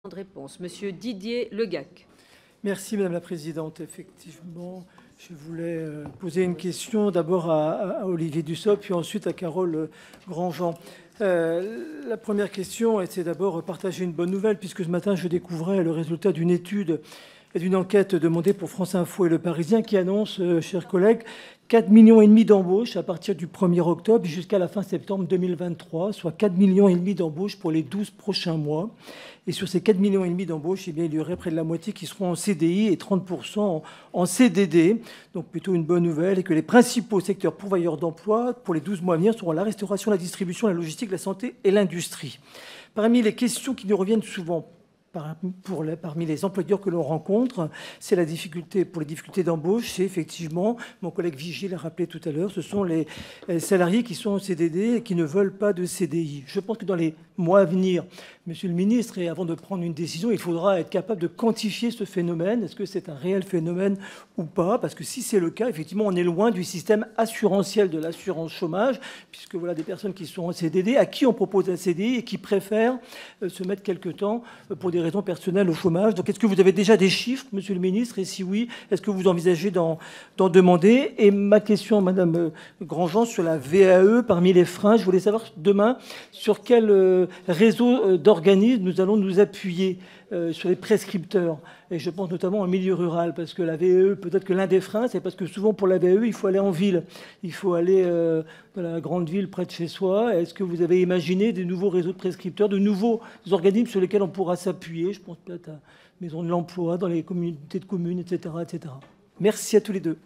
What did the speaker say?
De réponse. Monsieur Didier Legac. Merci Madame la Présidente. Effectivement, je voulais poser une question d'abord à Olivier Dussopt, puis ensuite à Carole Grandjean. La première question, c'est d'abord partager une bonne nouvelle, puisque ce matin, je découvrais le résultat d'une étude et d'une enquête demandée pour France Info et Le Parisien qui annonce, chers collègues, 4,5 millions d'embauches à partir du 1er octobre jusqu'à la fin septembre 2023, soit 4,5 millions d'embauches pour les 12 prochains mois. Et sur ces 4,5 millions d'embauches, eh bien, il y aurait près de la moitié qui seront en CDI et 30% en CDD. Donc plutôt une bonne nouvelle, et que les principaux secteurs pourvoyeurs d'emploi pour les 12 mois à venir seront la restauration, la distribution, la logistique, la santé et l'industrie. Parmi les questions qui nous reviennent souvent parmi les employeurs que l'on rencontre, c'est la difficulté, pour les difficultés d'embauche, c'est effectivement, mon collègue Vigier l'a rappelé tout à l'heure, ce sont les salariés qui sont en CDD et qui ne veulent pas de CDI. Je pense que dans les mois à venir, Monsieur le ministre, et avant de prendre une décision, il faudra être capable de quantifier ce phénomène. Est-ce que c'est un réel phénomène ou pas? Parce que si c'est le cas, effectivement, on est loin du système assurantiel de l'assurance chômage, puisque voilà des personnes qui sont en CDD, à qui on propose un CDI et qui préfèrent se mettre quelque temps pour des raisons personnelles au chômage. Donc est-ce que vous avez déjà des chiffres, Monsieur le ministre? Et si oui, est-ce que vous envisagez d'en demander? Et ma question, Madame Grandjean, sur la VAE, parmi les freins, je voulais savoir demain sur quel réseau d'organismes nous allons nous appuyer sur les prescripteurs. Et je pense notamment en milieu rural, parce que la VAE, peut-être que l'un des freins, c'est parce que souvent pour la VAE, il faut aller en ville. Il faut aller dans la grande ville près de chez soi. Est-ce que vous avez imaginé des nouveaux réseaux de prescripteurs, de nouveaux organismes sur lesquels on pourra s'appuyer? Je pense peut-être à Maison de l'Emploi, dans les communautés de communes, etc., etc. Merci à tous les deux.